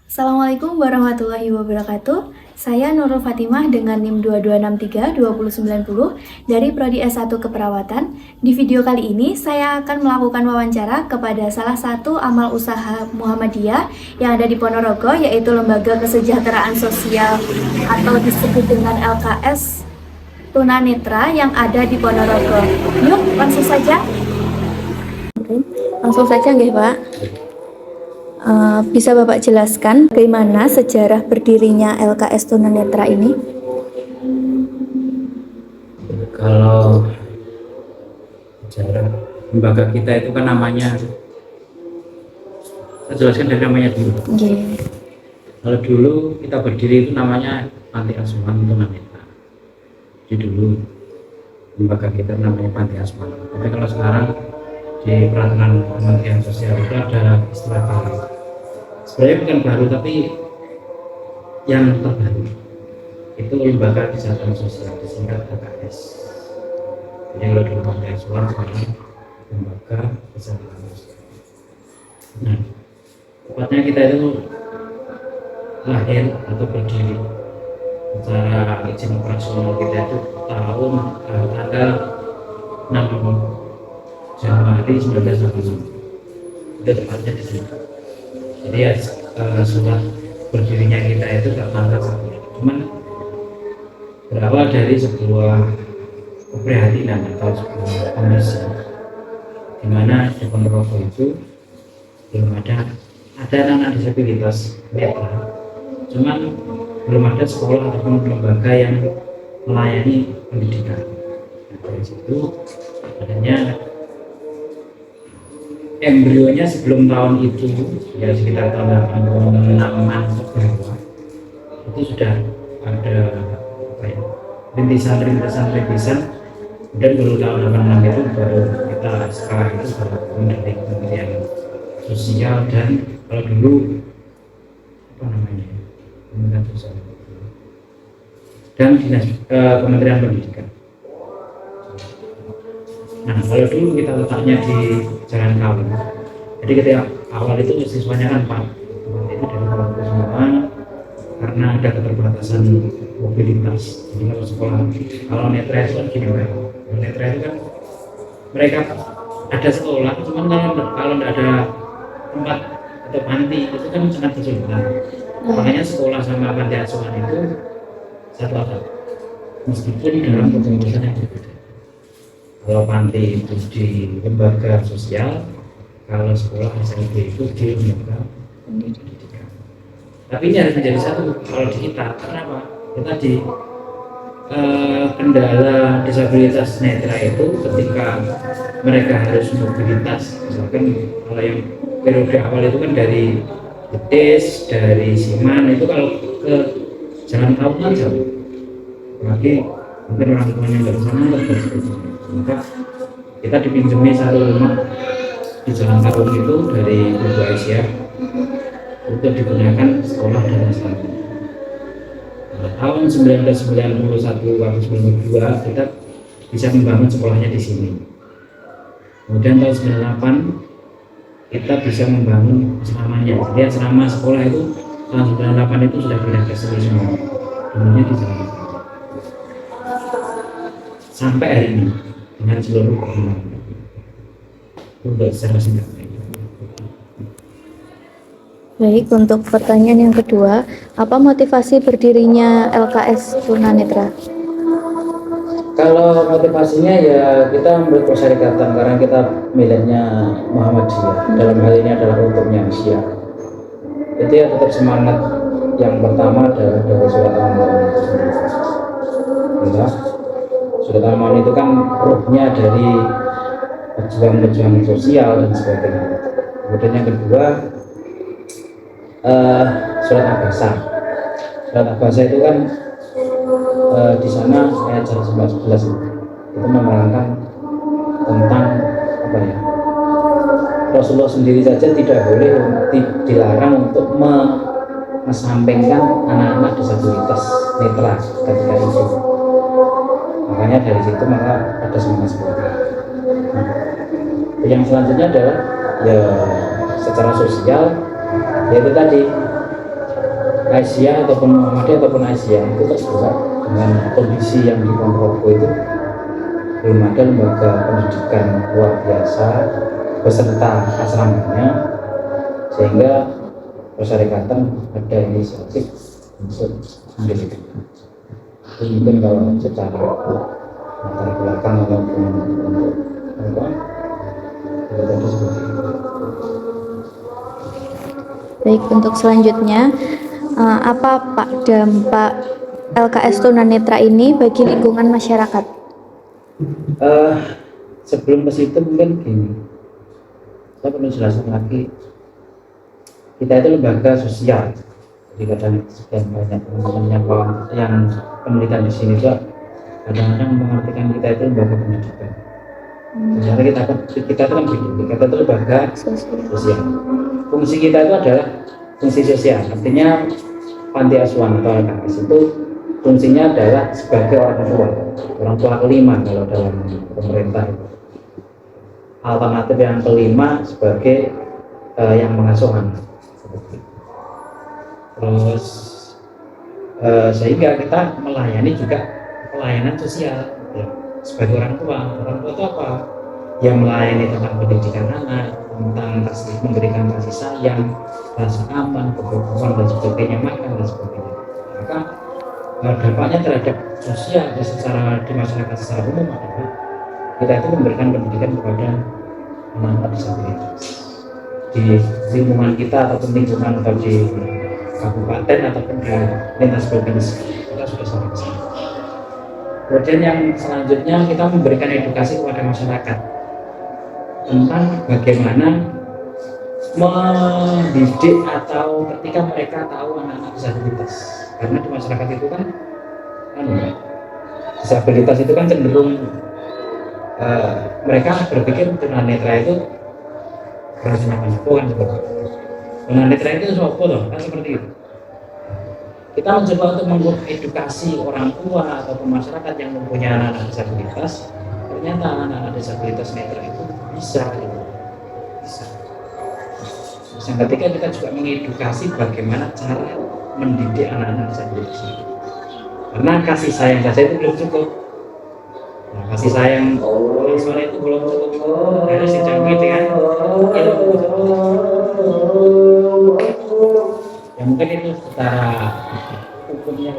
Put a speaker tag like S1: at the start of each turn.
S1: Assalamualaikum warahmatullahi wabarakatuh. Saya Nurul Fatimah dengan NIM 2263-2090 dari Prodi S1 Keperawatan. Di video kali ini saya akan melakukan wawancara kepada salah satu amal usaha Muhammadiyah yang ada di Ponorogo, yaitu Lembaga Kesejahteraan Sosial atau disebut dengan LKS Tunanetra yang ada di Ponorogo. Yuk, langsung saja. Langsung saja nggih, Pak. Bisa Bapak jelaskan bagaimana sejarah berdirinya LKS Tunanetra ini?
S2: Kalau sejarah lembaga kita itu kan namanya, saya jelaskan dari namanya dulu.
S1: Okay.
S2: Kalau dulu kita berdiri itu namanya Panti Asuhan Tunanetra. Jadi dulu lembaga kita namanya Panti Asuhan. Tapi kalau sekarang di peraturan Kementerian Sosial itu ada istilah baru. Sebenarnya bukan baru, tapi yang terbaru itu Lembaga Kesehatan Sosial, disingkat LKS. Jadi kalau dulu Panti Asuhan, sekarang Lembaga Kesehatan Sosial. Nah, tepatnya kita itu lahir atau berdiri secara izin operasional kita itu tahun tanggal 6 Januari 1986. Itu tepatnya di sini. Jadi ya surat berdirinya kita itu tanggal 1. Cuman berawal dari sebuah keprihatinan atau sebuah kondisi di mana di Ponorogo itu belum ada anak disabilitas netra, cuman belum ada sekolah ataupun lembaga yang melayani pendidikan. Nah, dari situ adanya embrionya sebelum tahun itu, ya sekitar tahun 86-an ke bawah, itu sudah ada rintisan, dan baru tahun 86 itu baru kita sekarang itu baru mendapat Kementerian Sosial, dan kalau dulu apa namanya Kementerian Sosial dan Dinas Kementerian Pendidikan. Nah, kalau dulu kita letaknya di Jalan Kawen, jadi ketika awal itu siswanya kan Pak itu dari Ponorogo semua, karena ada keterbatasan mobilitas. Jadi kalau netra itu kan gini, netra itu kan mereka ada sekolah, cuman kalau tidak ada tempat atau panti itu kan sangat kesulitan. Makanya sekolah sama panti asuhan itu satu atap, meskipun dalam kepengurusan yang berbeda. Kalau panti itu di lembaga sosial, kalau sekolah SMP itu di lembaga pendidikan. Tapi ini harus menjadi satu kalau di kita. Kenapa? Kita di kendala disabilitas netra itu ketika mereka harus mobilitas, misalkan kalau yang periode awal itu kan dari Betis, dari Siman, itu kalau ke Jalan Kawen kan jauh, lagi mungkin orang tuanya nggak bisa nangkep, maka kita dipinjemi satu rumah di Jalan Kawen itu dari Ibu Aisyah untuk digunakan sekolah dan asrama. Tahun 1991-92 kita bisa membangun sekolahnya di sini. Kemudian tahun 98 kita bisa membangun asramanya. Jadi asrama sekolah itu tahun 98 itu sudah pindah ke sini semua. Dulunya di sana. Sampai hari ini dengan seluruh perkembangan. Untuk secara singkat.
S1: Baik, untuk pertanyaan yang kedua, apa motivasi berdirinya LKS Tunanetra?
S2: Kalau motivasinya ya kita membuat persyarikatan karena kita miliknya Muhammadiyah. Dalam hal ini adalah untuknya Asia. Itu ya tetap semangat yang pertama adalah dari surat Al-Maun itu sendiri. Ya, surat Al-Maun itu kan ruhnya dari pejuang-pejuang sosial dan sebagainya. Kemudian yang kedua surat Al-Baqarah. Surat Al-Baqarah itu kan di sana ayat 11 itu menerangkan tentang apa ya, Rasulullah sendiri saja tidak boleh dilarang untuk mengesampingkan anak-anak disabilitas netra ketika itu. Makanya dari situ maka ada semangat seperti itu. Nah, yang selanjutnya adalah ya secara sosial, yaitu tadi Asia ataupun Muhammadiyah ataupun Asia itu terjebak dengan kondisi yang di Ponorogo itu belum ada lembaga pendidikan luar biasa beserta asramanya, sehingga persyarikatan ada inisiatif untuk mendirikan. Itu mungkin kalau secara latar belakang ataupun untuk apa itu seperti itu.
S1: Baik, untuk selanjutnya, apa Pak dampak LKS tunanetra ini bagi lingkungan masyarakat?
S2: Sebelum ke situ mungkin gini, saya perlu jelaskan lagi, kita itu lembaga sosial. Jadi kadang sekian banyak teman-teman yang penelitian di sini juga kadang-kadang mengartikan kita itu lembaga pendidikan. Sebenarnya kita itu kan begini, kita itu lembaga sosial. Fungsi kita itu adalah fungsi sosial, artinya panti asuhan atau LKS itu fungsinya adalah sebagai orang tua kelima kalau dalam pemerintah itu. Alternatif yang kelima sebagai yang mengasuh anak. Terus sehingga kita melayani juga pelayanan sosial ya, sebagai orang tua itu apa? Yang melayani tentang pendidikan anak, tentang memberikan kasih sayang, rasa aman, keberkahan dan sebagainya, makan dan sebagainya. Maka dampaknya terhadap sosial secara di masyarakat secara umum adalah kita itu memberikan pendidikan kepada anak-anak disabilitas di lingkungan kita ataupun lingkungan atau di kabupaten ataupun di lintas provinsi kita sudah sampai ke sana. Kemudian yang selanjutnya kita memberikan edukasi kepada masyarakat tentang bagaimana mendidik atau ketika mereka tahu anak-anak disabilitas, karena di masyarakat itu kan disabilitas itu kan cenderung mereka berpikir tunanetra itu berarti apa kan seperti itu. Tunanetra itu apa loh kan seperti itu. Kita mencoba untuk mengedukasi orang tua atau masyarakat yang mempunyai anak-anak disabilitas, ternyata anak-anak disabilitas netra itu bisa gitu. Bisa. Yang ketiga kita juga mengedukasi bagaimana cara mendidik anak-anak disabilitas ini. Karena kasih sayang saja itu belum cukup. Nah, kasih sayang soal itu belum cukup. Harus dicampur dengan ilmu. Ya mungkin itu secara hukumnya.